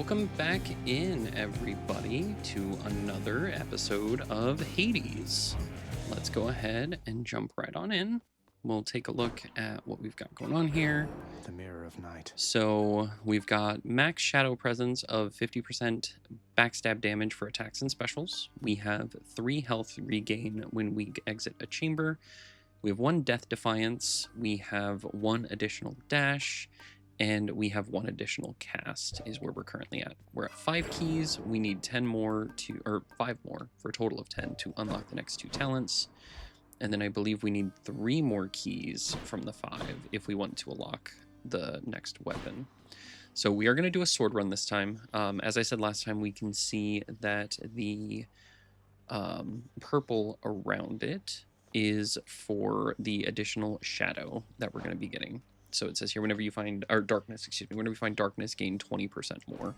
Welcome back in, everybody, to another episode of Hades. Let's go ahead and jump right on in. We'll take a look at what we've got going on here. The Mirror of Night. So we've got max shadow presence of 50% backstab damage for attacks and specials. We have 3 health regain when we exit a chamber. We have 1 death defiance. We have 1 additional dash. And we have 1 additional cast is where we're currently at. We're at 5 keys. We need 10 more or 5 more for a total of 10 to unlock the next 2 talents. And then I believe we need 3 more keys from the 5 if we want to unlock the next weapon. So we are going to do a sword run this time. As I said last time, we can see that the purple around it is for the additional shadow that we're going to be getting. So it says here, whenever you find, or darkness, excuse me, whenever you find darkness, gain 20% more.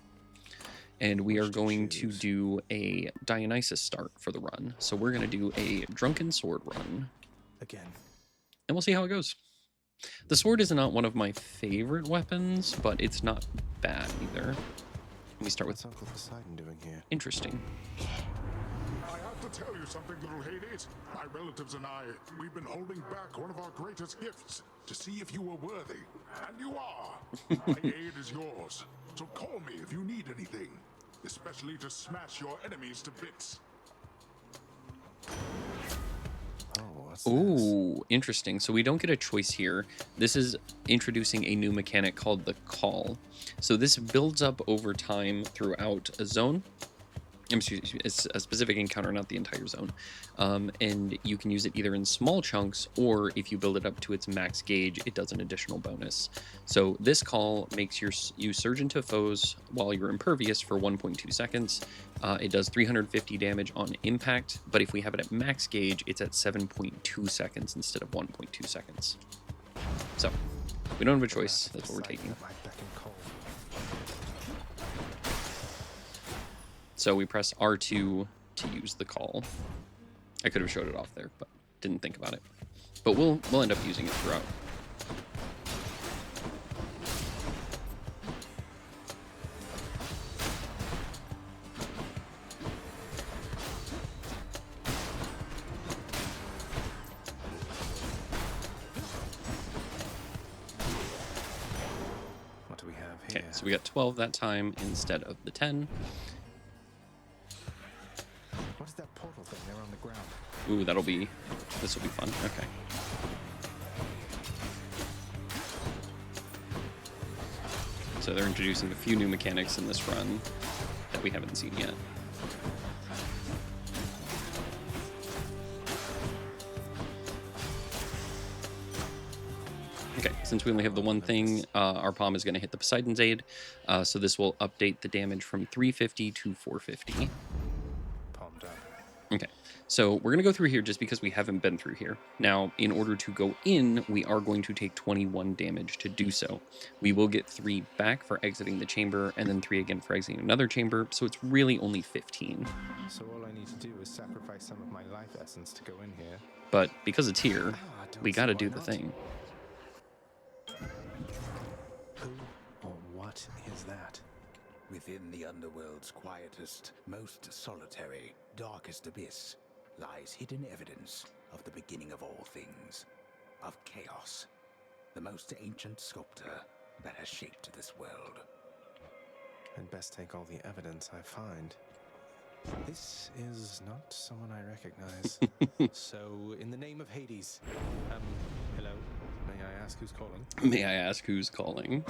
And we are going to do a Dionysus start for the run. So we're going to do a Drunken sword run. Again. And we'll see how it goes. The sword is not one of my favorite weapons, but it's not bad either. Let me start with What's Uncle Poseidon doing here? interesting. I have to tell you something, little Hades. My relatives and I, we've been holding back one of our greatest gifts to see if you were worthy. And you are. My aid is yours. So call me if you need anything, especially to smash your enemies to bits. Oh, what's this? Ooh, interesting. So we don't get a choice here. This is introducing a new mechanic called the call. So this builds up over time throughout a zone. Excuse me, it's a specific encounter, not the entire zone. And you can use it either in small chunks, or if you build it up to its max gauge, it does an additional bonus. So this call makes you surge into foes while you're impervious for 1.2 seconds. It does 350 damage on impact, but if we have it at max gauge, it's at 7.2 seconds instead of 1.2 seconds. So we don't have a choice. That's what we're taking. So we press R2 to use the call. I could have showed it off there, but didn't think about it. But we'll end up using it throughout. What do we have here? Okay, so we got 12 that time instead of the 10. What is that portal thing there on the ground? Ooh, this will be fun. Okay. So they're introducing a few new mechanics in this run that we haven't seen yet. Okay, since we only have the one thing, our palm is going to hit the Poseidon's Aid. So this will update the damage from 350 to 450. Palm down. Okay, so we're going to go through here just because we haven't been through here. Now, in order to go in, we are going to take 21 damage to do so. We will get 3 back for exiting the chamber, and then 3 again for exiting another chamber, so it's really only 15. So all I need to do is sacrifice some of my life essence to go in here. But because it's here, don't we see got to why do the not. thing. Who or what is that? Within the underworld's quietest, most solitary, darkest abyss lies hidden evidence of the beginning of all things, of chaos, the most ancient sculptor that has shaped this world. I'd best take all the evidence I find. This is not someone I recognize. So, in the name of Hades, hello, may I ask who's calling? May I ask who's calling?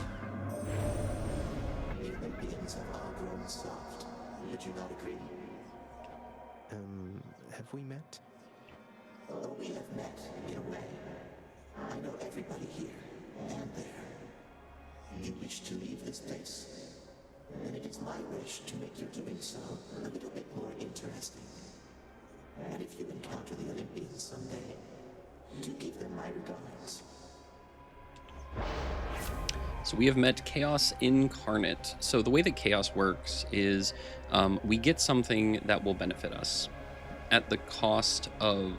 The beings have all grown soft. Would you not agree? Have we met? Oh, we have met, in a way. I know everybody here and there. You wish to leave this place? Then it is my wish to make your doing so a little bit more interesting. And if you encounter the Olympians someday, do give them my regards. So we have met Chaos Incarnate. So the way that Chaos works is we get something that will benefit us at the cost of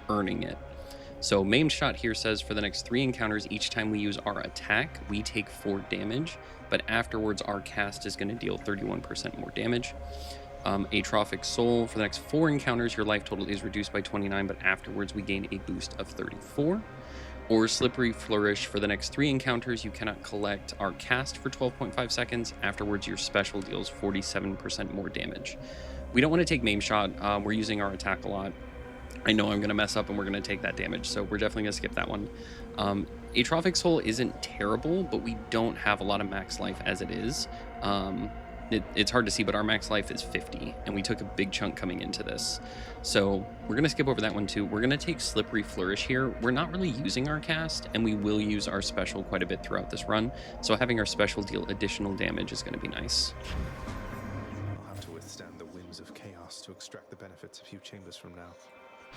earning it. So Maimed Shot here says for the next 3 encounters, each time we use our attack, we take 4 damage, but afterwards our cast is going to deal 31% more damage. Atrophic Soul, for the next 4 encounters, your life total is reduced by 29, but afterwards we gain a boost of 34. Or Slippery Flourish, for the next 3 encounters, you cannot collect our cast for 12.5 seconds. Afterwards, your special deals 47% more damage. We don't want to take Maim Shot. We're using our attack a lot. I know I'm going to mess up and we're going to take that damage, so we're definitely going to skip that one. Atrophic Soul isn't terrible, but we don't have a lot of max life as it is. It's hard to see, but our max life is 50, and we took a big chunk coming into this. So we're going to skip over that one too. We're going to take Slippery Flourish here. We're not really using our cast, and we will use our special quite a bit throughout this run. So having our special deal additional damage is going to be nice. I'll have to withstand the winds of chaos to extract the benefits a few chambers from now.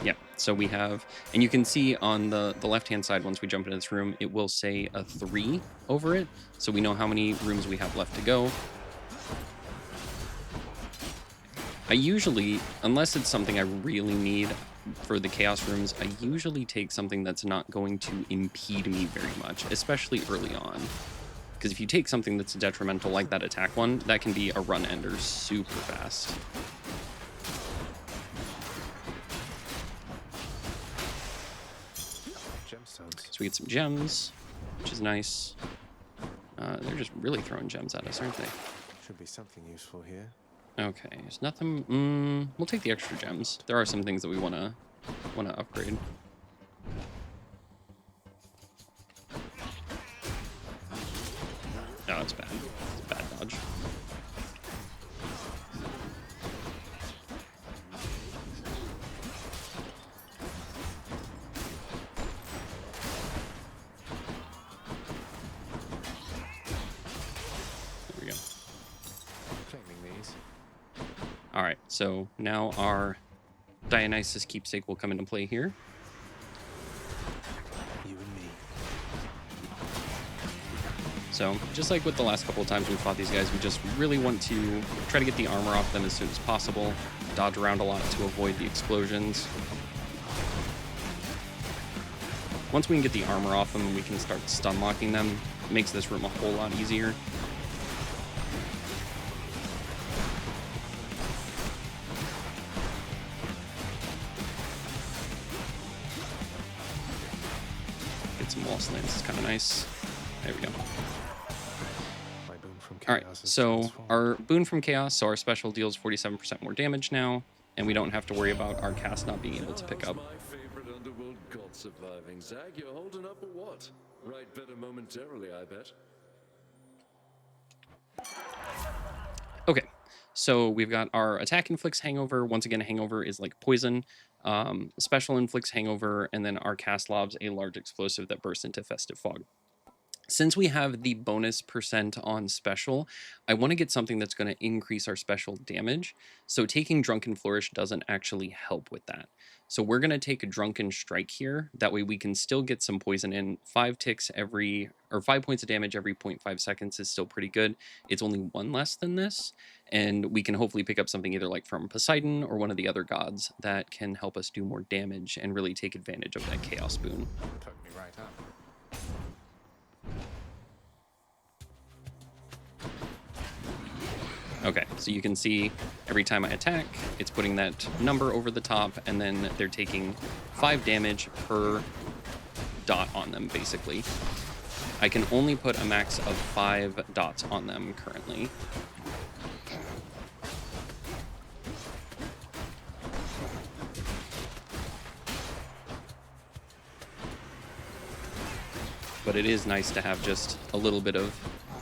Yeah, so we have, and you can see on the left-hand side, once we jump into this room, it will say a 3 over it. So we know how many rooms we have left to go. I usually, unless it's something I really need for the chaos rooms, I usually take something that's not going to impede me very much, especially early on. Because if you take something that's detrimental like that attack one, that can be a run ender super fast. Gemstones. So we get some gems, which is nice. They're just really throwing gems at us, aren't they? Should be something useful here. Okay, there's nothing. We'll take the extra gems. There are some things that we wanna upgrade. Oh, it's bad. It's a bad dodge. There we go. Claiming these. All right, so now our Dionysus keepsake will come into play here. You and me. So just like with the last couple of times we fought these guys, we just really want to try to get the armor off them as soon as possible, dodge around a lot to avoid the explosions. Once we can get the armor off them, we can start stun locking them. It makes this room a whole lot easier. Get some wall slams, it's kind of nice. There we go. My boon from chaos. All right, is so transformed. our boon from chaos, so our special deals 47% more damage now, and we don't have to worry about our cast not being able to pick up. My favorite underworld god surviving. Zag, you're holding up or what? Right better momentarily, I bet. Okay, so we've got our attack inflicts hangover. Once again, hangover is like poison. Special inflicts hangover, and then our cast lobs a large explosive that bursts into festive fog. Since we have the bonus percent on special, I want to get something that's going to increase our special damage. So taking Drunken Flourish doesn't actually help with that. So we're going to take a Drunken Strike here. That way we can still get some poison in. 5 ticks every, or 5 points of damage every 0.5 seconds is still pretty good. It's only 1 less than this. And we can hopefully pick up something either like from Poseidon or one of the other gods that can help us do more damage and really take advantage of that Chaos Boon. Took me right up. Okay, so you can see every time I attack, it's putting that number over the top, and then they're taking 5 damage per dot on them, basically. I can only put a max of 5 dots on them currently. But it is nice to have just a little bit of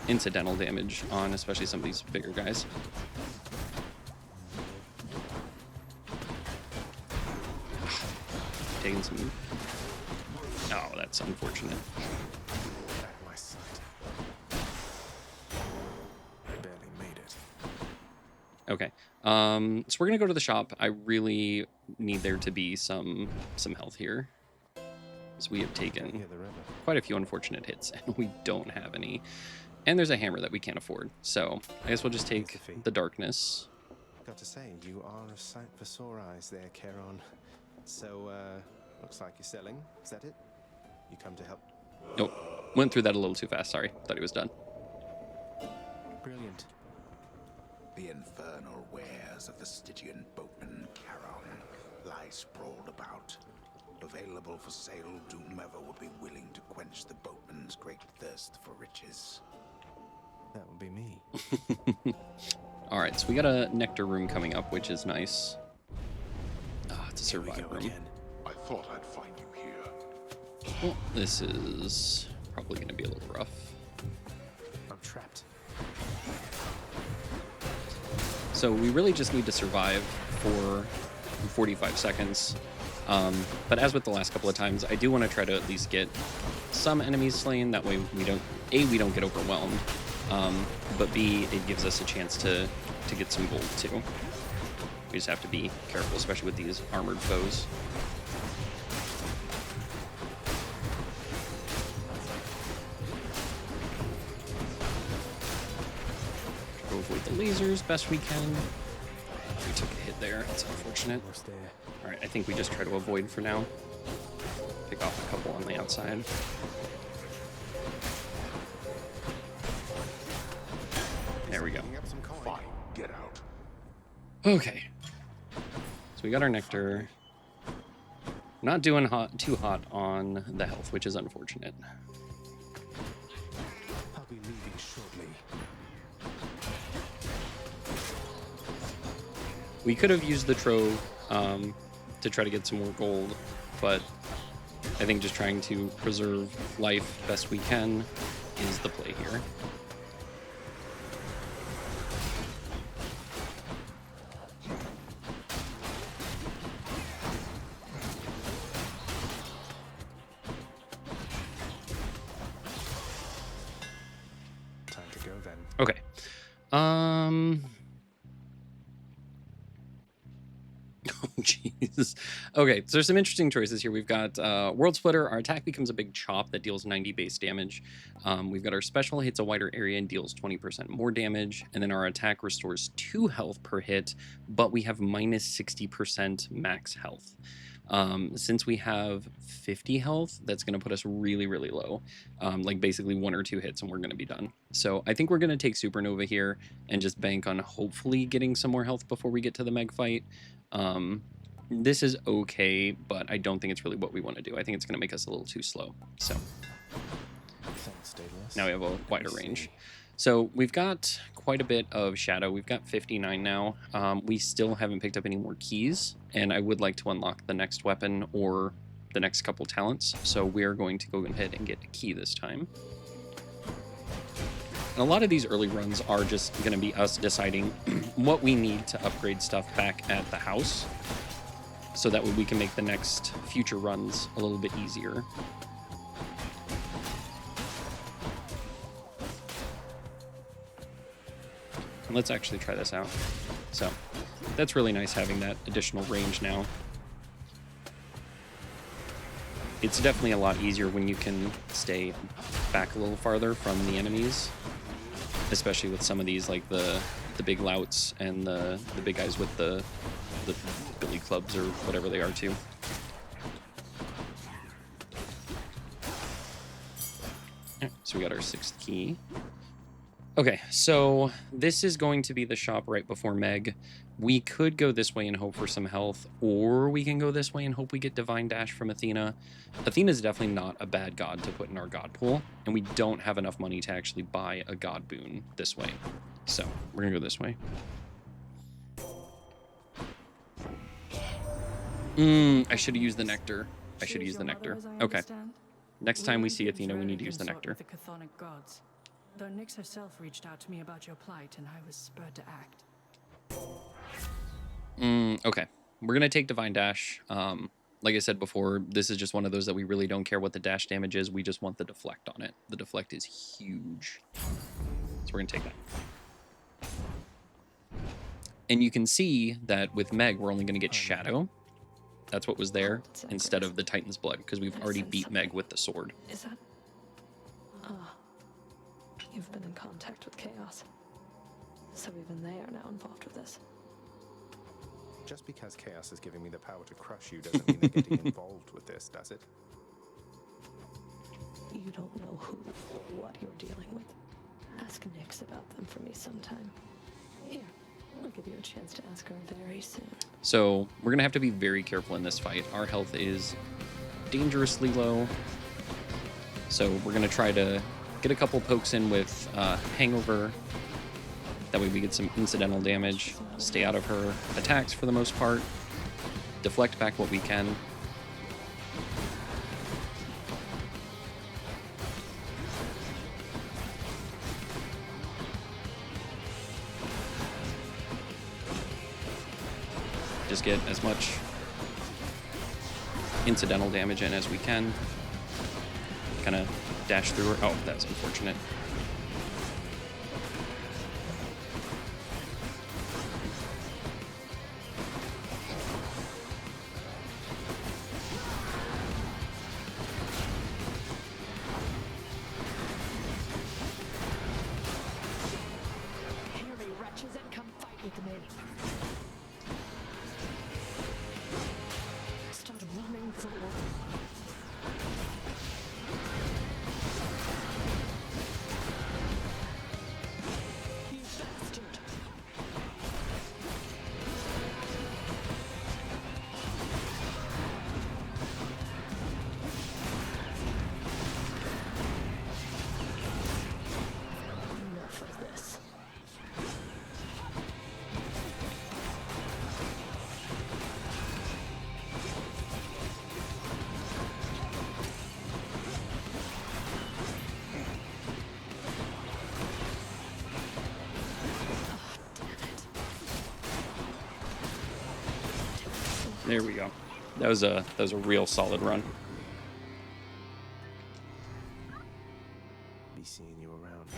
incidental damage on especially some of these bigger guys. Taking some... Oh, that's unfortunate. At my sight. Barely made it. Okay. So we're gonna go to the shop. I really need there to be some health here. So we have Can't taken hear the river. quite a few unfortunate hits, and we don't have any. And there's a hammer that we can't afford. So I guess we'll just take the darkness. Got to say, you are a sight for sore eyes there, Charon. So, Looks like you're selling. Is that it? You come to help? Nope. Went through that a little too fast. Sorry. Thought he was done. Brilliant. The infernal wares of the Stygian boatman Charon lie sprawled about. Available for sale to whomever would be willing to quench the boatman's great thirst for riches. That would be me. All right, so we got a nectar room coming up, which is nice. Ah, it's a Here we survive go room. again. I thought I'd find you here. Well, this is probably going to be a little rough. I'm trapped. So we really just need to survive for 45 seconds. But as with the last couple of times, I do want to try to at least get some enemies slain. That way we don't, A, we don't get overwhelmed. But B, it gives us a chance to get some gold too. We just have to be careful, especially with these armored foes. Try to avoid the lasers best we can. We took a hit there. That's unfortunate. Almost there. All right, I think we just try to avoid for now. Pick off a couple on the outside. There we go. Picking up some coin. Fine, get out. Okay. So we got our nectar. Not doing too hot on the health, which is unfortunate. I'll be leaving shortly. We could have used the trove to try to get some more gold, but I think just trying to preserve life best we can is the play here. Time to go then. Okay. Oh, jeez. Okay, so there's some interesting choices here. We've got World Splitter. Our attack becomes a big chop that deals 90 base damage. We've got our special hits a wider area and deals 20% more damage. And then our attack restores 2 health per hit, but we have minus 60% max health. Since we have 50 health, that's going to put us really, really low. Like basically 1 or 2 hits and we're going to be done. So I think we're going to take Supernova here and just bank on hopefully getting some more health before we get to the Meg fight. This is okay, but I don't think it's really what we want to do. I think it's going to make us a little too slow. So Thanks, Daedalus. now we have a wider Let me range. see. So we've got quite a bit of shadow. We've got 59 now. We still haven't picked up any more keys, and I would like to unlock the next weapon or the next couple talents. So we're going to go ahead and get a key this time. And a lot of these early runs are just going to be us deciding what we need to upgrade stuff back at the house, so that way we can make the next future runs a little bit easier. And let's actually try this out. So that's really nice having that additional range now. It's definitely a lot easier when you can stay back a little farther from the enemies, especially with some of these, like the big louts and the big guys with the billy clubs or whatever they are too. Alright, so we got our 6th key. Okay, so this is going to be the shop right before Meg. We could go this way and hope for some health, or we can go this way and hope we get Divine Dash from Athena. Athena's definitely not a bad god to put in our god pool, and we don't have enough money to actually buy a god boon this way. So we're gonna go this way. I should have used the nectar. I should have used the nectar. Okay. Next time we see Athena, we need to use the nectar. The chthonic gods. Though Nyx herself reached out to me about your plight, and I was spurred to act. Okay. We're gonna take Divine Dash. Like I said before, this is just one of those that we really don't care what the dash damage is. We just want the deflect on it. The deflect is huge. So we're gonna take that. And you can see that with Meg, we're only gonna get Shadow. That's what was there instead of the Titan's Blood, because we've already beat Meg with the sword. Is that... You've been in contact with Chaos. So even they are now involved with this. Just because Chaos is giving me the power to crush you doesn't mean they're getting involved with this, does it? You don't know who or what you're dealing with. Ask Nyx about them for me sometime. Here, I'll give you a chance to ask her very soon. So we're gonna have to be very careful in this fight. Our health is dangerously low. So we're gonna try to get a couple pokes in with Hangover. That way we get some incidental damage. Stay out of her attacks for the most part. Deflect back what we can. Just get as much incidental damage in as we can. Kind of dash through her. Oh, that's unfortunate. Hairy wretches, and come fight with me. Start running forward. You bastard. Enough of this. There we go. That was a real solid run. Be seeing you around.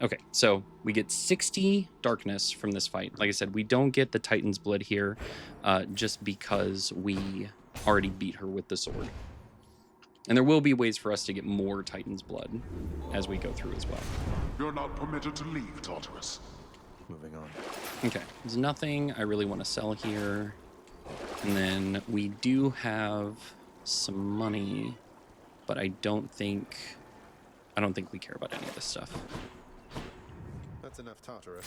Okay, so we get 60 darkness from this fight. Like I said, we don't get the Titan's blood here just because we already beat her with the sword. And there will be ways for us to get more Titan's blood as we go through as well. You're not permitted to leave, Tartarus. Moving on. Okay, there's nothing I really want to sell here. And then we do have some money, but I don't think we care about any of this stuff. That's enough, Tartarus.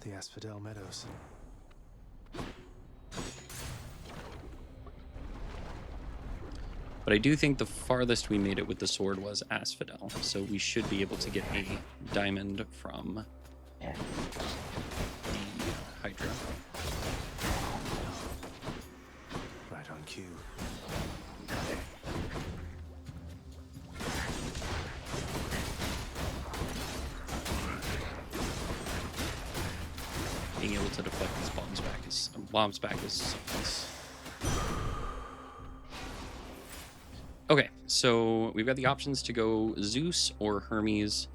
The Asphodel Meadows. But I do think the farthest we made it with the sword was Asphodel, so we should be able to get a diamond from the Hydra. Right on cue. Being able to deflect these bombs back is so nice. Okay, so we've got the options to go Zeus or Hermes.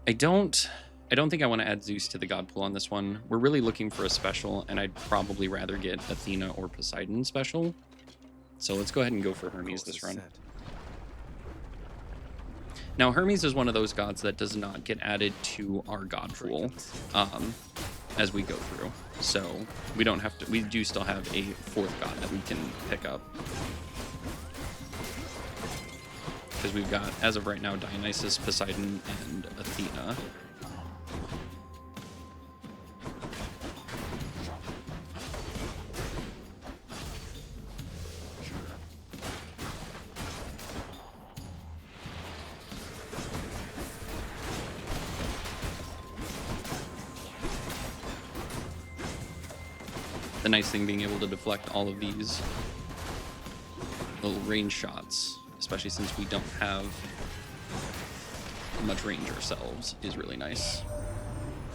I don't think I want to add Zeus to the god pool on this one. We're really looking for a special, and I'd probably rather get Athena or Poseidon special. So let's go ahead and go for Hermes this run. Now, Hermes is one of those gods that does not get added to our god pool as we go through. So we don't have to. We do still have a fourth god that we can pick up. Because we've got, as of right now, Dionysus, Poseidon, and Athena. The nice thing being able to deflect all of these little range shots, especially since we don't have much range ourselves, is really nice.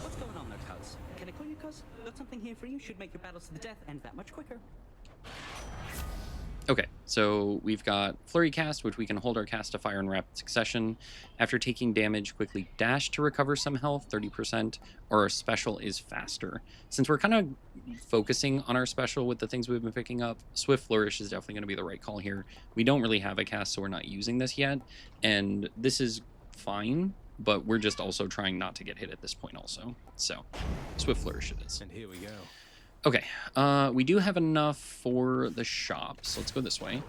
What's going on there, Cuz? Can I call you Cuz? Got something here for you. Should make your battles to the death end that much quicker. Okay, so we've got Flurry Cast, which we can hold our cast to fire in rapid succession. After taking damage, quickly dash to recover some health, 30%, or our special is faster. Since we're kind of focusing on our special with the things we've been picking up, Swift Flourish is definitely going to be the right call here. We don't really have a cast, so we're not using this yet, and this is fine, but we're just also trying not to get hit at this point also. So, Swift Flourish it is. And here we go. Okay, we do have enough for the shop, so let's go this way.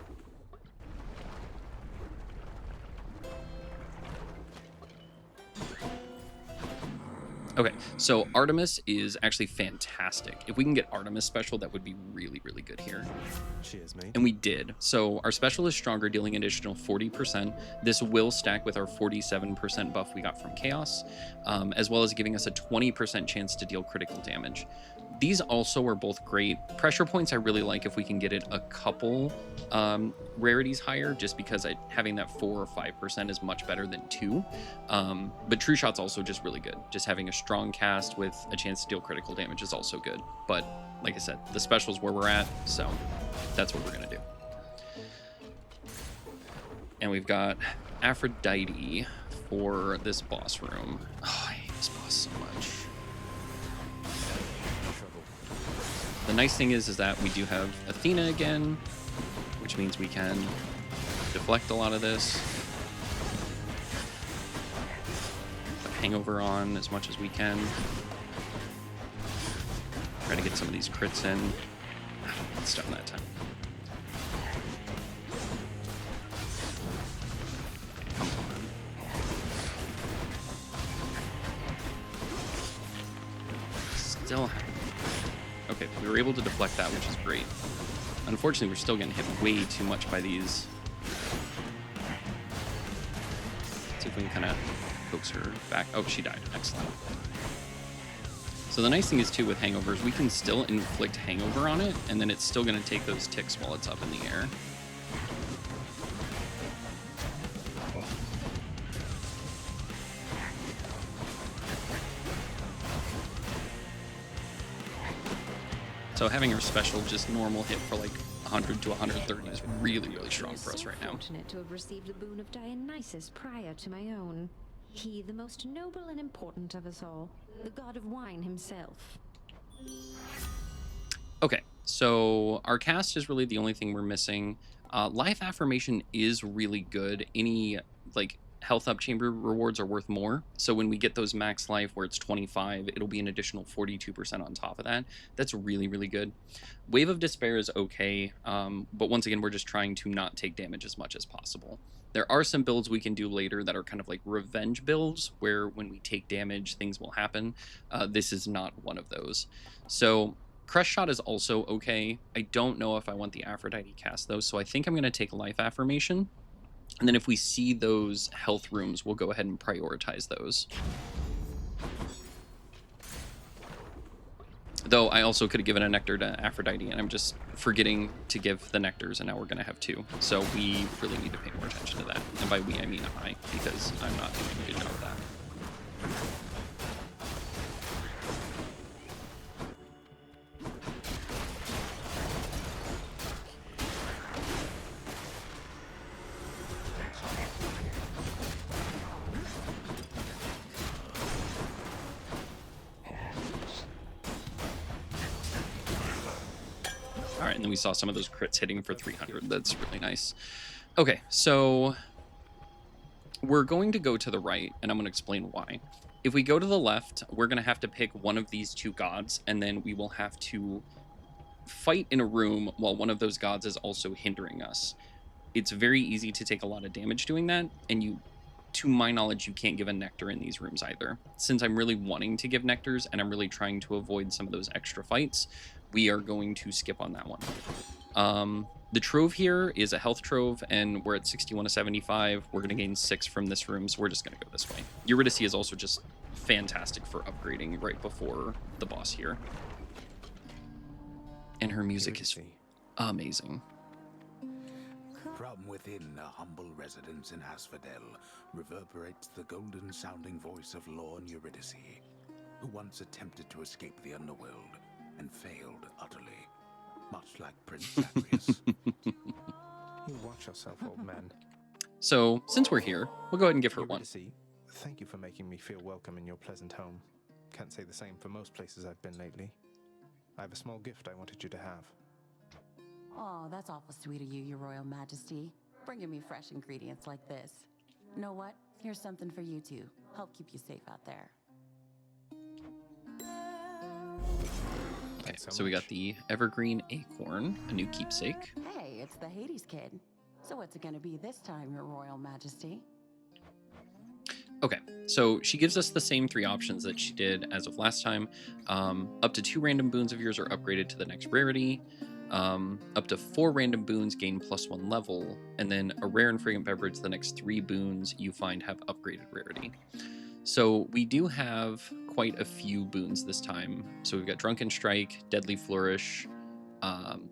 Okay, so Artemis is actually fantastic. If we can get Artemis special, that would be really, really good here. Cheers, mate. And we did. So our special is stronger, dealing an additional 40%. This will stack with our 47% buff we got from Chaos, as well as giving us a 20% chance to deal critical damage. These also are both great. Pressure points I really like if we can get it a couple rarities higher, just because having that 4 or 5% is much better than 2. But True Shot's also just really good. Just having a strong cast with a chance to deal critical damage is also good. But like I said, the special's where we're at, so that's what we're gonna do. And we've got Aphrodite for this boss room. Oh, I hate this boss so much. The nice thing is that we do have Athena again, which means we can deflect a lot of this. Put Hangover on as much as we can. Try to get some of these crits in. It's done that time. Come on. Still. Okay, we were able to deflect that, which is great. Unfortunately, we're still getting hit way too much by these. Let's see if we can kind of coax her back. Oh, she died. Excellent. So the nice thing is, too, with Hangovers, we can still inflict Hangover on it, and then it's still going to take those ticks while it's up in the air. So having her special just normal hit for like 100 to 130 is really, really strong for us right now. Fortunate to have received the boon of Dionysus prior to my own. He, the most noble and important of us all, the god of wine himself. Okay, so our cast is really the only thing we're missing. Life affirmation is really good. Any like health up chamber rewards are worth more. So when we get those max life where it's 25, it'll be an additional 42% on top of that. That's really, really good. Wave of Despair is okay, but once again, we're just trying to not take damage as much as possible. There are some builds we can do later that are kind of like revenge builds, where when we take damage, things will happen. This is not one of those. So Crush Shot is also okay. I don't know if I want the Aphrodite cast, though, so I think I'm going to take Life Affirmation. And then if we see those health rooms, we'll go ahead and prioritize those. Though I also could have given a nectar to Aphrodite, and I'm just forgetting to give the nectars, and now we're going to have 2. So we really need to pay more attention to that. And by we, I mean I, because I'm not doing a good job of that. Alright, and then we saw some of those crits hitting for 300. That's really nice. Okay, so we're going to go to the right, and I'm going to explain why. If we go to the left, we're going to have to pick one of these 2 gods, and then we will have to fight in a room while one of those gods is also hindering us. It's very easy to take a lot of damage doing that, and to my knowledge, you can't give a nectar in these rooms either. Since I'm really wanting to give nectars, and I'm really trying to avoid some of those extra fights, we are going to skip on that one. The trove here is a health trove, and we're at 61 to 75. We're going to gain 6 from this room, so we're just going to go this way. Eurydice is also just fantastic for upgrading right before the boss here. And her music is amazing. From within a humble residence in Asphodel reverberates the golden-sounding voice of Lorn Eurydice, who once attempted to escape the underworld and failed utterly. much like Prince Zagreus. You watch yourself, old man. So, since we're here, we'll go ahead and give her You one. ready to see? Thank you for making me feel welcome in your pleasant home. Can't say the same for most places I've been lately. I have a small gift I wanted you to have. Oh, that's awful sweet of you, Your Royal Majesty. Bringing me fresh ingredients like this. Know what? Here's something for you too. Help keep you safe out there. Okay, so we got the evergreen acorn, a new keepsake. Hey, it's the Hades kid. So what's it gonna be this time, Your Royal Majesty? Okay, so she gives us the same 3 options that she did as of last time. Up to 2 random boons of yours are upgraded to the next rarity. Up to 4 random boons gain +1 level, and then a rare and fragrant beverage, the next 3 boons you find have upgraded rarity. So we do have quite a few boons this time. So we've got Drunken Strike, Deadly Flourish,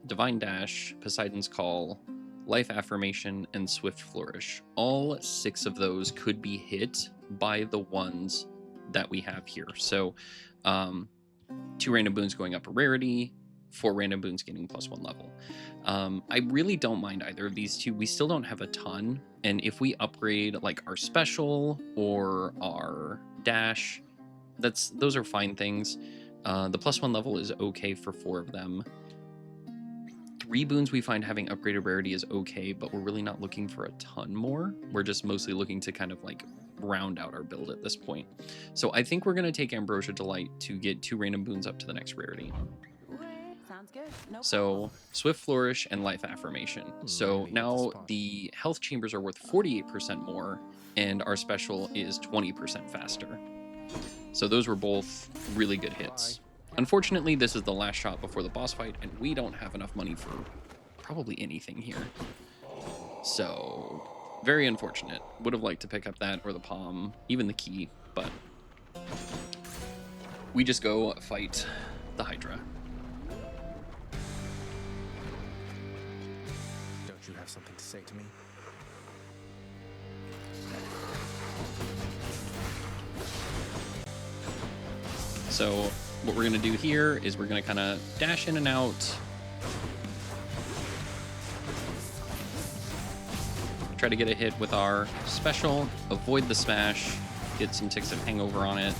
Divine Dash, Poseidon's Call, Life Affirmation, and Swift Flourish. All 6 of those could be hit by the ones that we have here. So 2 random boons going up a rarity, 4 random boons gaining +1 level. I really don't mind either of these 2. We still don't have a ton, and if we upgrade like our special or our dash, those are fine things. The +1 level is okay for 4 of them. 3 boons we find having upgraded rarity is okay, but we're really not looking for a ton more. We're just mostly looking to kind of like round out our build at this point. So I think we're going to take Ambrosia Delight to get 2 random boons up to the next rarity. Sounds good. No So problem. Swift Flourish and Life Affirmation. So Really now hit the spot. the health chambers are worth 48% more, and our special is 20% faster. So those were both really good hits. Unfortunately, this is the last shot before the boss fight, and we don't have enough money for probably anything here. So very unfortunate. Would have liked to pick up that or the palm, even the key, but we just go fight the Hydra. Don't you have something to say to me? So what we're going to do here is we're going to kind of dash in and out. Try to get a hit with our special, avoid the smash, get some ticks of hangover on it.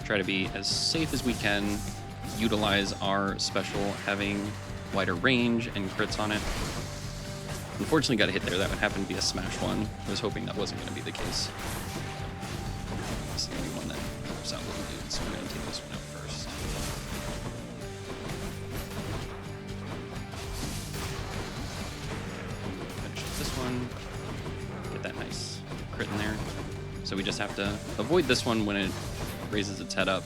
Try to be as safe as we can, utilize our special having wider range and crits on it. Unfortunately got a hit there. That would happen to be a smash one. I was hoping that wasn't going to be the case. It's the only one that pops out little dude, so we're going to take this one out first. Finish up this one. Get that nice crit in there. So we just have to avoid this one when it raises its head up.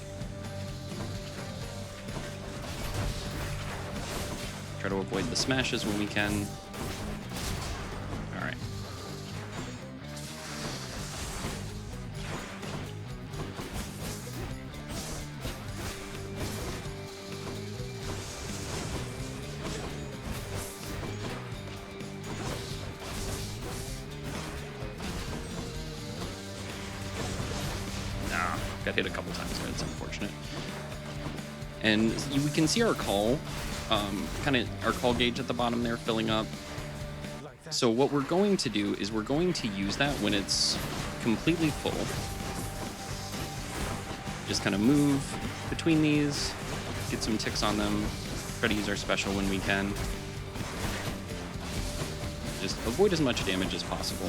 Try to avoid the smashes when we can. Alright. Got hit a couple times, but it's unfortunate. And we can see our call, kind of our call gauge at the bottom there filling up. So what we're going to do is we're going to use that when it's completely full. Just kind of move between these, get some ticks on them, try to use our special when we can. Just avoid as much damage as possible.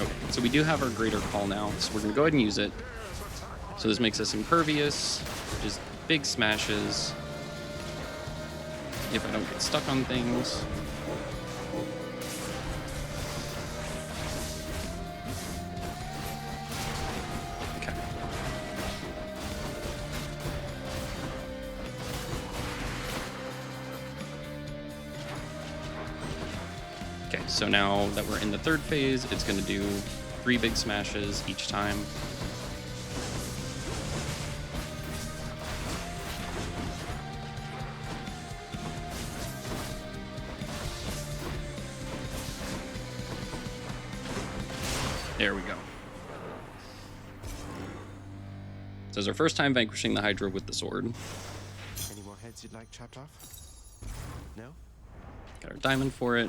Okay, so we do have our greater call now, so we're going to go ahead and use it. So this makes us impervious, just big smashes. If I don't get stuck on things. Okay. Okay, so now that we're in the third phase, it's going to do 3 big smashes each time. There we go. So it's our first time vanquishing the Hydra with the sword. Any more heads you'd like chopped off? No? Got our diamond for it.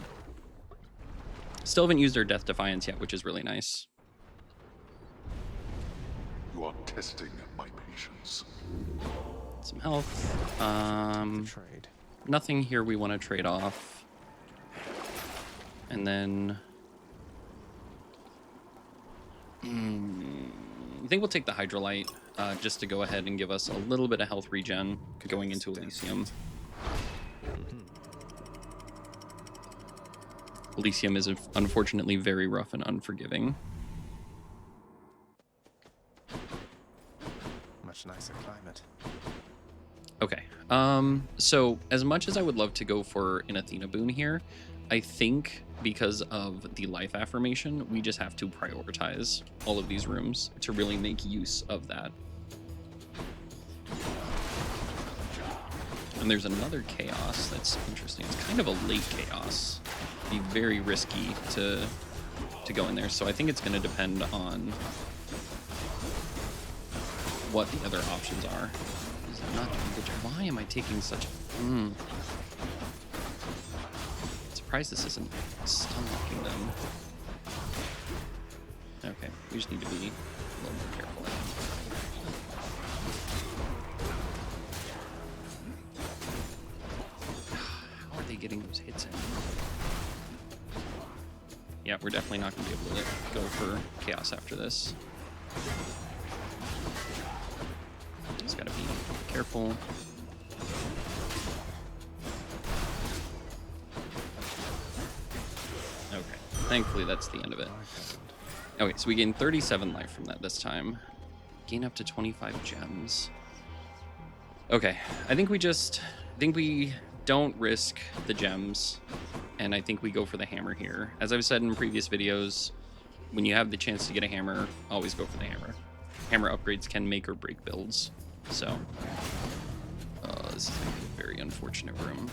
Still haven't used our Death Defiance yet, which is really nice. You are testing my patience. Some health. Trade. Nothing here we want to trade off. And then... I think we'll take the Hydrolite just to go ahead and give us a little bit of health regen going into Elysium. Elysium is unfortunately very rough and unforgiving. Much nicer climate. Okay. So as much as I would love to go for an Athena boon here, I think because of the life affirmation, we just have to prioritize all of these rooms to really make use of that. And there's another chaos that's interesting. It's kind of a late chaos. Be very risky to go in there. So I think it's going to depend on what the other options are. Is it not doing a good job? Why am I taking such... Surprised this isn't stun locking them. Okay, we just need to be a little more careful. How are they getting those hits in? Yeah, we're definitely not going to be able to go for chaos after this. Just gotta be careful. Okay, thankfully that's the end of it. Okay, so we gain 37 life from that this time. Gain up to 25 gems. Okay, I think we don't risk the gems, and I think we go for the hammer here. As I've said in previous videos, when you have the chance to get a hammer, always go for the hammer. Hammer upgrades can make or break builds, so this is going to be a very unfortunate room.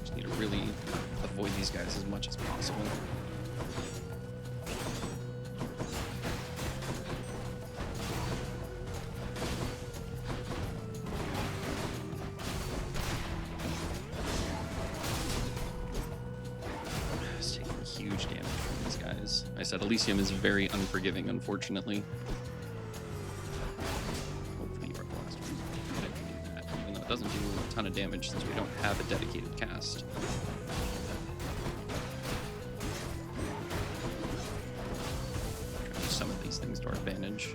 Just need to really avoid these guys as much as possible. I said Elysium is very unforgiving, unfortunately. Hopefully our last one dedicated that, even though it doesn't do a ton of damage since we don't have a dedicated cast. Trying to summon these things to our advantage.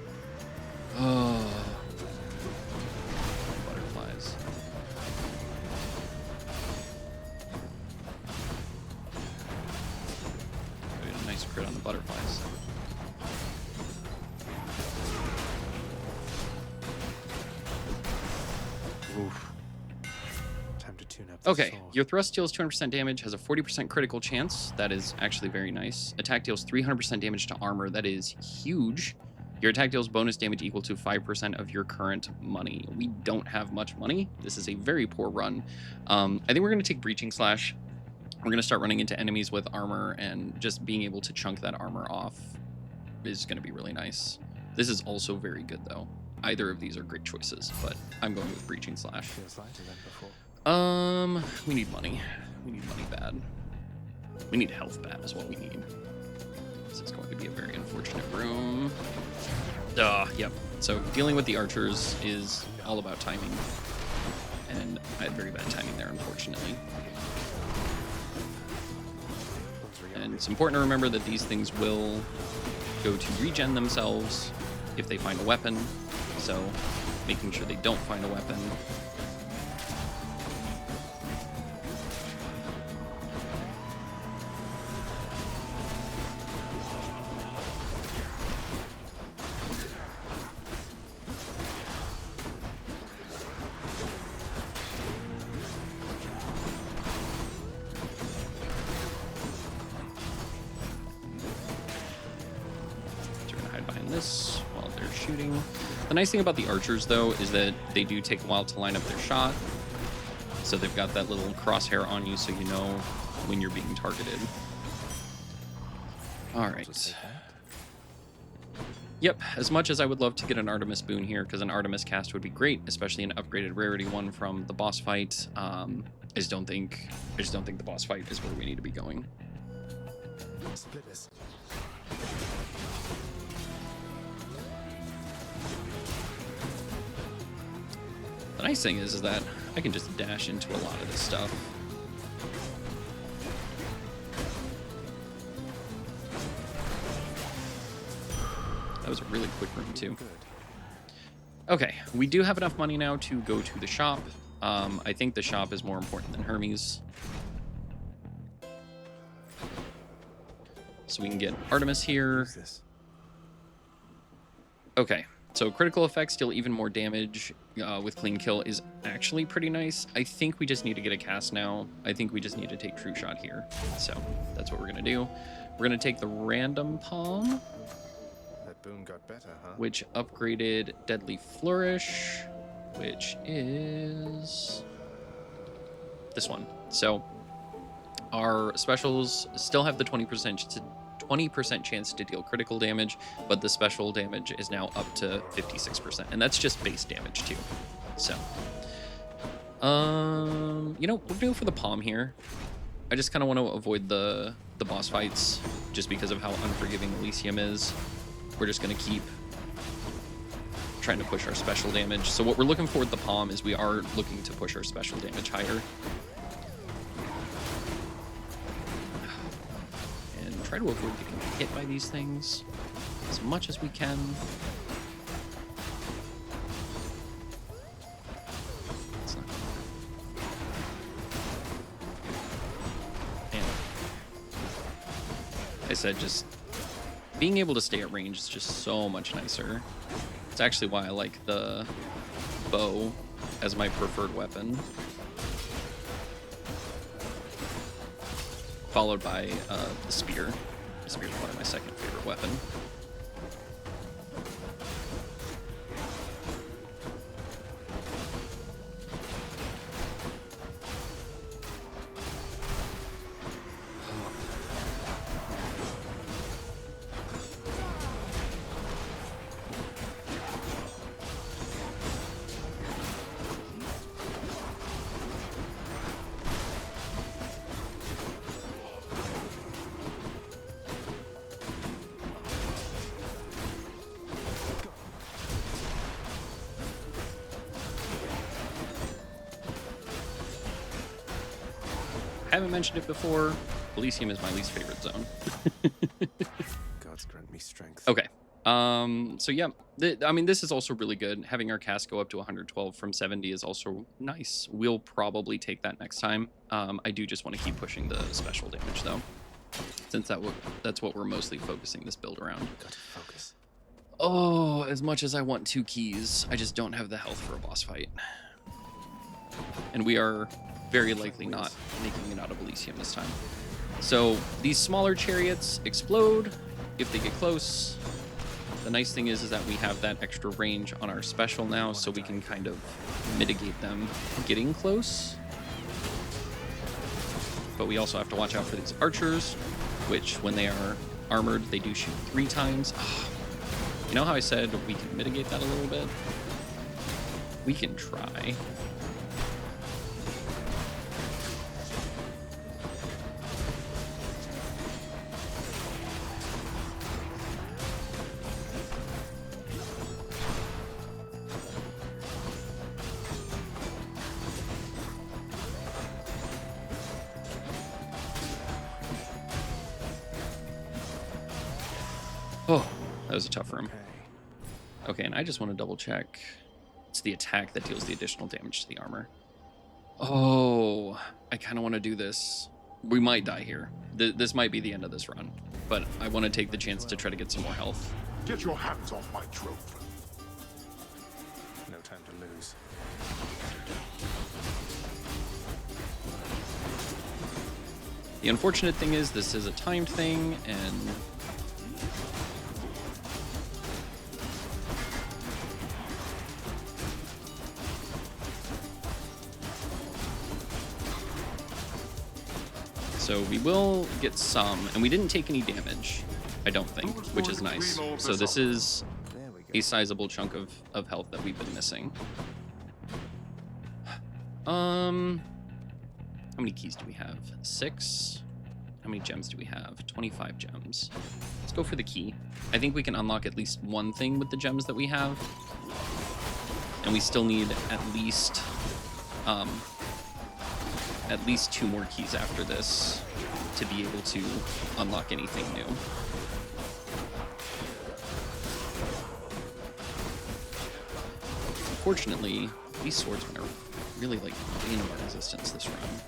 Oh. Butterflies. Nice crit on the butterflies. Oof. Time to tune up the Okay, sword. your thrust deals 200% damage, has a 40% critical chance. That is actually very nice. Attack deals 300% damage to armor. That is huge. Your attack deals bonus damage equal to 5% of your current money. We don't have much money. This is a very poor run. I think we're going to take Breaching Slash. We're going to start running into enemies with armor, and just being able to chunk that armor off is going to be really nice. This is also very good, though. Either of these are great choices, but I'm going with Breaching Slash. Feels lighter than before. We need money. We need money bad. We need health bad is what we need. This is going to be a very unfortunate room. Yep. So dealing with the archers is all about timing, and I had very bad timing there, unfortunately. And it's important to remember that these things will go to regen themselves if they find a weapon, so making sure they don't find a weapon. While they're shooting. The nice thing about the archers, though, is that they do take a while to line up their shot, So they've got that little crosshair on you so you know when you're being targeted. All right. Yep, as much as I would love to get an Artemis boon here, because an Artemis cast would be great, especially an upgraded rarity one from the boss fight. I just don't think the boss fight is where we need to be going. Splitters. The nice thing is that I can just dash into a lot of this stuff. That was a really quick room, too. Okay, we do have enough money now to go to the shop. I think the shop is more important than Hermes. So we can get Artemis here. Okay, so critical effects deal even more damage with clean kill is actually pretty nice. I think we just need to get a cast now. I think we just need to take True Shot here. So that's what we're going to do. We're going to take the Random Palm. Boon got better, huh? Which upgraded Deadly Flourish, which is this one. So our specials still have the 20% chance to deal critical damage, but the special damage is now up to 56%, and that's just base damage too. So, you know, we'll go for the palm here. I just kind of want to avoid the boss fights, just because of how unforgiving Elysium is. We're just going to keep trying to push our special damage. So what we're looking for with the palm is we are looking to push our special damage higher. And try to avoid getting hit by these things as much as we can. It's not... And I said just... being able to stay at range is just so much nicer. It's actually why I like the bow as my preferred weapon. Followed by the spear. The spear is probably my second favorite weapon. Haven't mentioned it before. Elysium is my least favorite zone. Gods grant me strength. Okay. So yeah, I mean, this is also really good. Having our cast go up to 112 from 70 is also nice. We'll probably take that next time. I do just want to keep pushing the special damage though, since that's what we're mostly focusing this build around. Got to focus. Oh, as much as I want 2 keys, I just don't have the health for a boss fight. And we are very likely not making it out of Elysium this time. So these smaller chariots explode if they get close. The nice thing is that we have that extra range on our special now, so we can kind of mitigate them getting close. But we also have to watch out for these archers, which when they are armored, they do shoot 3 times. Oh, you know how I said we can mitigate that a little bit? We can try. Oh, that was a tough room. Okay, and I just want to double check. It's the attack that deals the additional damage to the armor. Oh, I kind of want to do this. We might die here. This might be the end of this run, but I want to take the chance to try to get some more health. Get your hands off my trophy. No time to lose. The unfortunate thing is this is a timed thing, and So we will get some, and we didn't take any damage, I don't think, which is nice. So this is a sizable chunk of health that we've been missing. How many keys do we have? 6. How many gems do we have? 25 gems. Let's go for the key. I think we can unlock at least one thing with the gems that we have. And we still need at least 2 more keys after this to be able to unlock anything new. Unfortunately, these swordsmen are really like bane of our existence this round.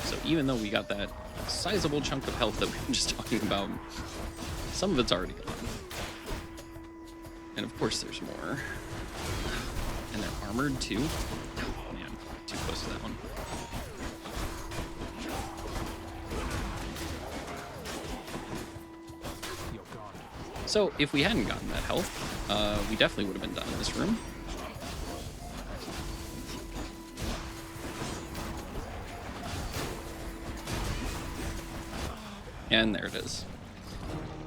So even though we got that sizable chunk of health that we were just talking about, some of it's already gone. And of course there's more. And they're armored too. Oh man, too close to that one. So if we hadn't gotten that health, we definitely would have been done in this room. And there it is.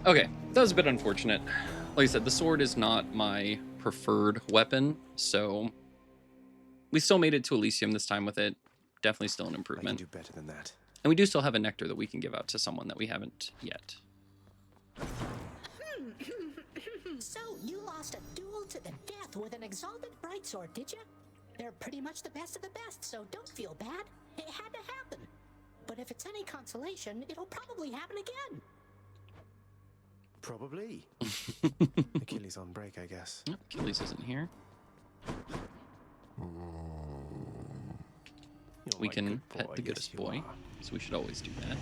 Okay, that was a bit unfortunate. Like I said, the sword is not my preferred weapon, so we still made it to Elysium this time with it. Definitely still an improvement. I can do better than that. And we do still have a nectar that we can give out to someone that we haven't yet. So, you lost a duel to the death with an exalted brightsword, did you? They're pretty much the best of the best, so don't feel bad. It had to happen. But if it's any consolation, it'll probably happen again. Probably. Achilles on break, I guess. Yep, Achilles isn't here. We can pet the goodest boy, so we should always do that.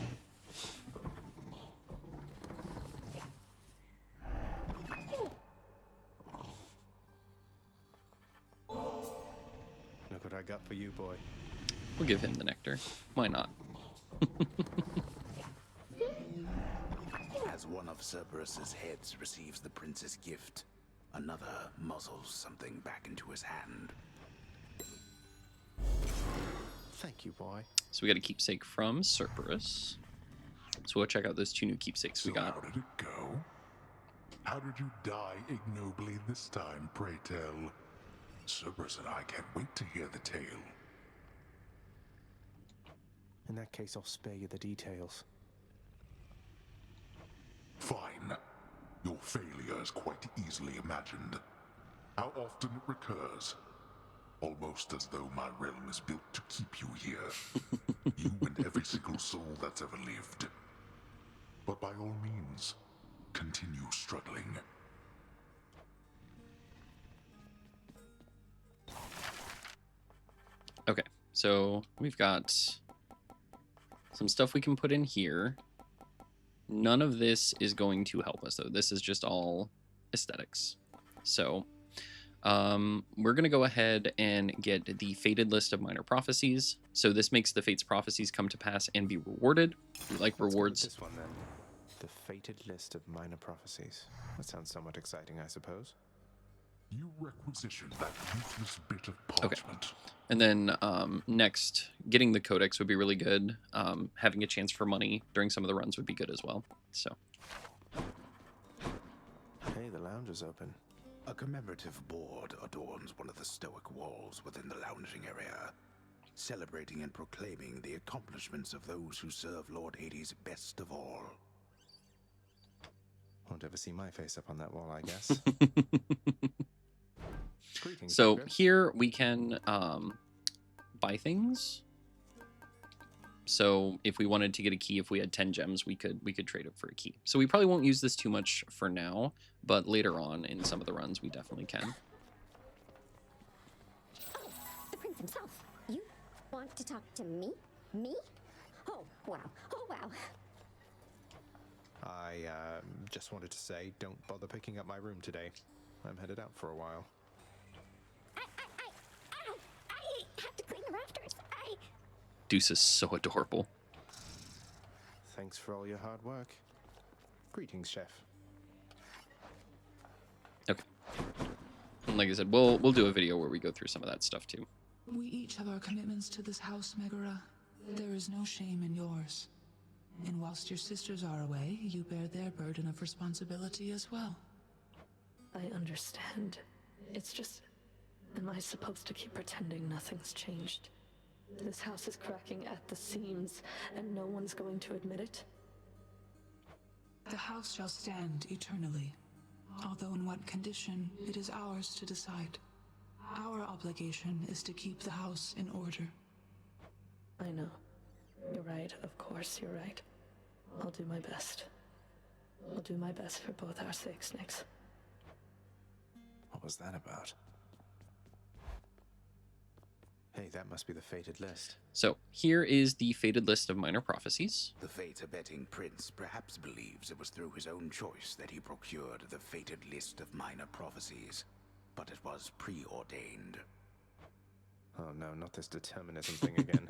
Look what I got for you, boy. We'll give him the nectar. Why not? As one of Cerberus's heads receives the prince's gift, another muzzles something back into his hand. Thank you, boy. So we got a keepsake from Cerberus. So we'll check out those 2 new keepsakes we got. How did it go? How did you die ignobly this time, pray tell? Cerberus and I can't wait to hear the tale. In that case, I'll spare you the details. Fine. Your failure is quite easily imagined. How often it recurs. Almost as though my realm is built to keep you here. You and every single soul that's ever lived. But by all means, continue struggling. Okay, so we've got some stuff we can put in here. None of this is going to help us, though. This is just all aesthetics. So we're going to go ahead and get the Fated List of Minor Prophecies. So this makes the Fate's prophecies come to pass and be rewarded. We like rewards. This one, then. The Fated List of Minor Prophecies. That sounds somewhat exciting, I suppose. You requisition that useless bit of parchment. Okay. And then next, getting the Codex would be really good. Having a chance for money during some of the runs would be good as well. So. Hey, the lounge is open. A commemorative board adorns one of the stoic walls within the lounging area, celebrating and proclaiming the accomplishments of those who serve Lord Hades best of all. Won't ever see my face up on that wall, I guess. So here we can buy things. So if we wanted to get a key, if we had 10 gems, we could trade it for a key. So we probably won't use this too much for now, but later on in some of the runs we definitely can. Oh, the prince himself. You want to talk to me? Me? Oh, wow. Oh, wow. I just wanted to say, don't bother picking up my room today. I'm headed out for a while. I have to clean the rafters. Deuce is so adorable. Thanks for all your hard work. Greetings, Chef. Okay. And like I said, we'll do a video where we go through some of that stuff too. We each have our commitments to this house, Megara. There is no shame in yours. And whilst your sisters are away, you bear their burden of responsibility as well. I understand. It's just... Am I supposed to keep pretending nothing's changed? This house is cracking at the seams, and no one's going to admit it? The house shall stand eternally. Although in what condition, it is ours to decide. Our obligation is to keep the house in order. I know. You're right, of course you're right. I'll do my best. I'll do my best for both our sakes, Nyx. What was that about? Hey, that must be the fated list. So here is the fated list of minor prophecies. The fate-abetting prince perhaps believes it was through his own choice that he procured the fated list of minor prophecies, but it was preordained. Oh no, not this determinism thing again.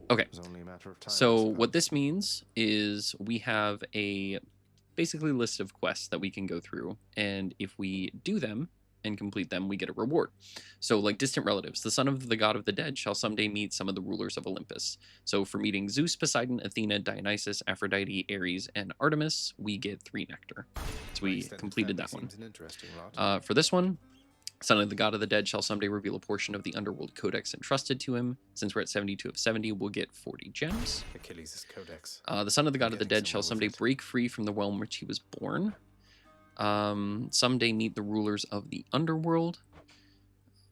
Okay, It was only a matter of time, I so suppose. what this means is we have a basically list of quests that we can go through, and if we do them and complete them, we get a reward. So like distant relatives, the son of the god of the dead shall someday meet some of the rulers of Olympus. So for meeting Zeus, Poseidon, Athena, Dionysus, Aphrodite, Ares, and Artemis, we get 3 nectar. So we completed that one. Seems an interesting lot. For this one, son of the god of the dead shall someday reveal a portion of the underworld codex entrusted to him. Since we're at 72 of 70, we'll get 40 gems. Achilles' codex. The son of the god of the Getting dead shall somewhere someday with it. break free from the realm which he was born. Someday meet the rulers of the underworld.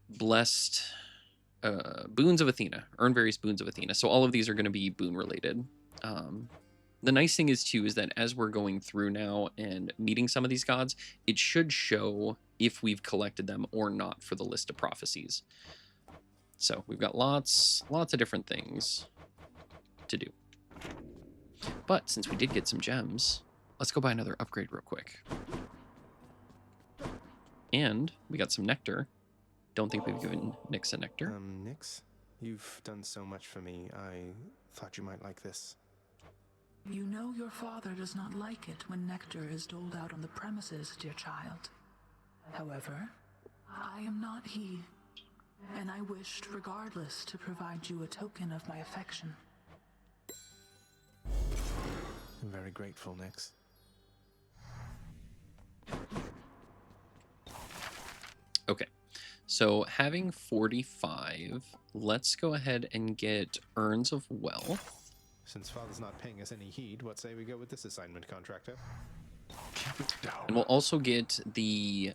Blessed boons of Athena. Earn various boons of Athena. So all of these are going to be boon related. The nice thing is too is that as we're going through now and meeting some of these gods, it should show if we've collected them or not for the list of prophecies. So we've got lots of different things to do. But since we did get some gems, let's go buy another upgrade real quick. And we got some nectar. Don't think we've given Nyx a nectar. Nyx, you've done so much for me. I thought you might like this. You know your father does not like it when nectar is doled out on the premises, dear child. However, I am not he, and I wished regardless to provide you a token of my affection. I'm very grateful, Nyx. Okay, so having 45, let's go ahead and get Urns of Wealth. Since Father's not paying us any heed, what say we go with this assignment, contractor? Keep it down. And we'll also get the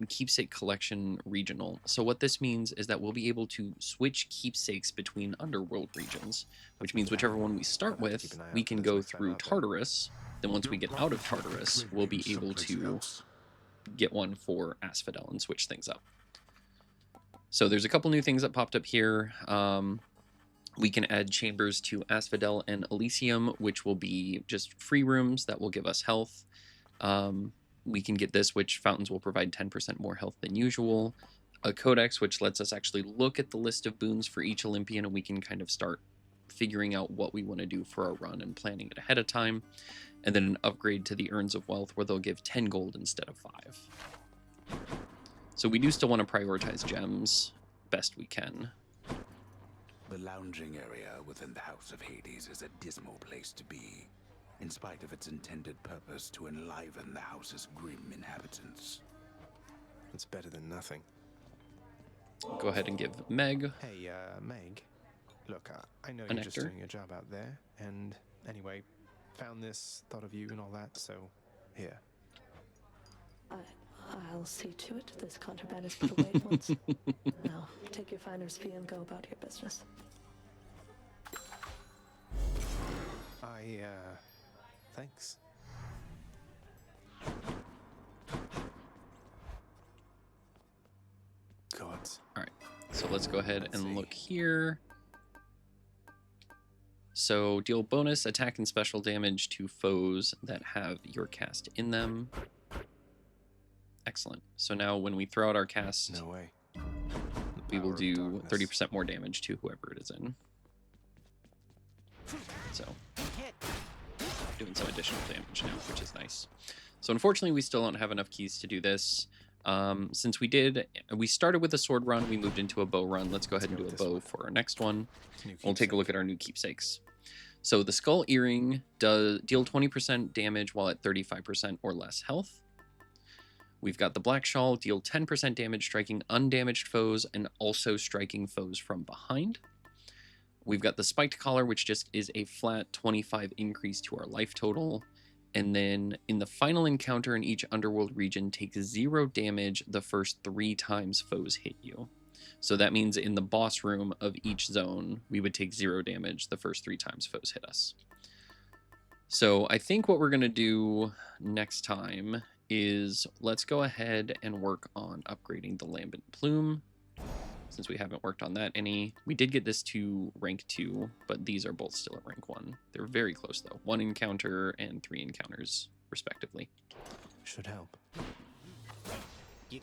keepsake collection regional. So what this means is that we'll be able to switch keepsakes between underworld regions, which means whichever one we start with, we can go through Tartarus. Then once we get out of Tartarus, we'll be able to get one for Asphodel and switch things up. So there's a couple new things that popped up here. We can add chambers to Asphodel and Elysium, which will be just free rooms that will give us health. We can get this, which fountains will provide 10% more health than usual. A codex, which lets us actually look at the list of boons for each Olympian, and we can kind of start figuring out what we want to do for our run and planning it ahead of time. And then an upgrade to the Urns of Wealth, where they'll give 10 gold instead of 5. So we do still want to prioritize gems best we can. The lounging area within the House of Hades is a dismal place to be, in spite of its intended purpose to enliven the house's grim inhabitants. It's better than nothing. Go ahead and give Meg. Hey, Meg. Look, I know a you're just nectar. doing your job out there, and anyway, found this, thought of you and all that, so here. I'll see to it this contraband is put away at once. Now, take your finder's fee and go about your business. Thanks. Gods. All right, so let's go ahead and look here. So deal bonus attack and special damage to foes that have your cast in them. Excellent. So now when we throw out our cast, No way. we will do 30% more damage to whoever it is in. So doing some additional damage now, which is nice. So unfortunately, we still don't have enough keys to do this. Since we started with a sword run, we moved into a bow run. Let's go ahead and do a bow for our next one. We'll take a look at our new keepsakes. So the skull earring does deal 20% damage while at 35% or less health. We've got the black shawl, deal 10% damage striking undamaged foes and also striking foes from behind. We've got the spiked collar, which just is a flat 25 increase to our life total. And then in the final encounter in each underworld region, takes 0 damage the first 3 times foes hit you. So that means in the boss room of each zone, we would take 0 damage the first 3 times foes hit us. So I think what we're going to do next time is let's go ahead and work on upgrading the lambent plume, since we haven't worked on that any. We did get this to rank 2, but these are both still at rank 1. They're very close though. 1 encounter and 3 encounters respectively. Should help.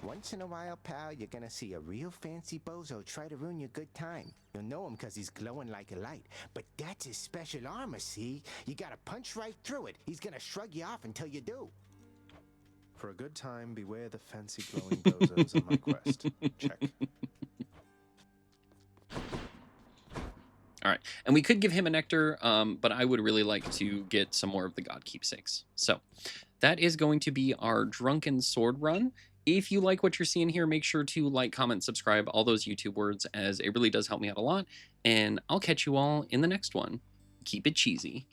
Once in a while, pal, you're gonna see a real fancy bozo try to ruin your good time. You'll know him because he's glowing like a light. But that's his special armor, see? You gotta punch right through it. He's gonna shrug you off until you do. For a good time, beware the fancy glowing bozos on my quest. Check. All right, and we could give him a nectar, but I would really like to get some more of the god keepsakes. So that is going to be our Drunken sword run. If you like what you're seeing here, make sure to like, comment, subscribe, all those YouTube words, as it really does help me out a lot. And I'll catch you all in the next one. Keep it cheesy.